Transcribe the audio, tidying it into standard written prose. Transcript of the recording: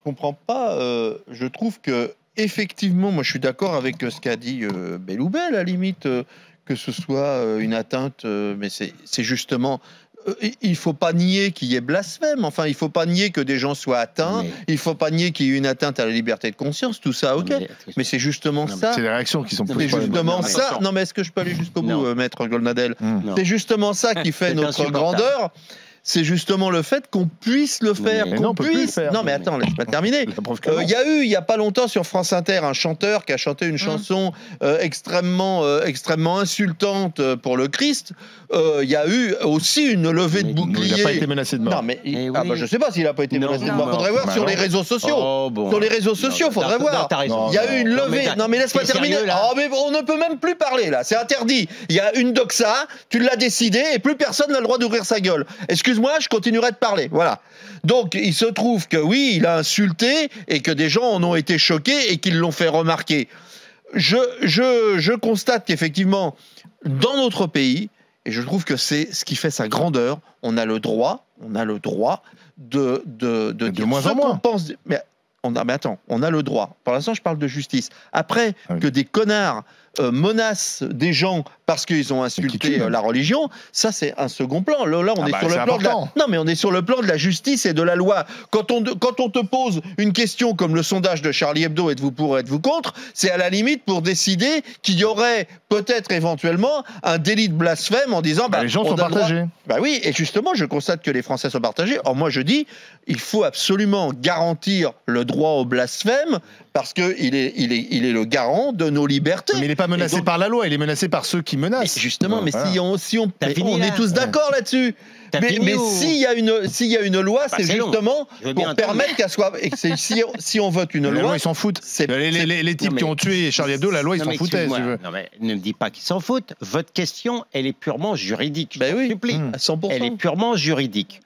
comprends pas. Je trouve que effectivement, moi, je suis d'accord avec ce qu'a dit Belloubet, à la limite, que ce soit une atteinte, mais c'est justement. Il faut pas nier qu'il y ait blasphème. Enfin, il faut pas nier que des gens soient atteints. Il faut pas nier qu'il y ait une atteinte à la liberté de conscience. Tout ça, ok. Mais c'est justement ça. C'est les réactions qui sont C'est justement ça. Non, mais est-ce que je peux aller jusqu'au bout, maître Goldnadel? C'est justement ça qui fait notre grandeur. C'est justement le fait qu'on puisse le faire, qu'on puisse. Non, mais attends, laisse-moi terminer. Il y a eu, il y a pas longtemps sur France Inter, un chanteur qui a chanté une chanson extrêmement insultante pour le Christ. Il y a eu aussi une levée de bouclier. Il n'a pas été menacé de mort. Non, mais je sais pas s'il n'a pas été menacé de mort. Faudrait voir sur les réseaux sociaux. Sur les réseaux sociaux, faudrait voir. Il y a eu une levée. Non, mais laisse-moi terminer. Oh, mais on ne peut même plus parler là. C'est interdit. Il y a une doxa. Tu l'as décidé et plus personne n'a le droit d'ouvrir sa gueule. Excuse-moi, je continuerai de parler. Voilà. Donc, il se trouve que oui, il a insulté et que des gens en ont été choqués et qu'ils l'ont fait remarquer. Je constate qu'effectivement, dans notre pays, et je trouve que c'est ce qui fait sa grandeur, on a le droit de dire moins ce en moins. qu'on pense. Mais attends, on a le droit. Pour l'instant, je parle de justice. Après, que des connards menacent des gens parce qu'ils ont insulté la religion, ça c'est un second plan. Là, on est sur le plan de la... Non, mais on est sur le plan de la justice et de la loi. Quand on te pose une question comme le sondage de Charlie Hebdo, êtes-vous pour, êtes-vous contre, c'est à la limite pour décider qu'il y aurait peut-être éventuellement un délit de blasphème en disant... les gens sont partagés. Oui, et justement, je constate que les Français sont partagés. Or, moi, je dis, il faut absolument garantir le droit au blasphème parce qu'il est le garant de nos libertés. Mais il n'est pas menacé par la loi, il est menacé par ceux qui menacent. Mais justement, mais si on est tous d'accord là-dessus. Mais s'il y a une loi, c'est justement pour permettre qu'elle soit. Si on vote une loi, la loi, ils s'en foutent. Les types qui ont tué Charlie Hebdo, la loi, ils s'en foutaient. Non, mais ne me dis pas qu'ils s'en foutent. Votre question, elle est purement juridique. Ben oui, à 100%. Elle est purement juridique.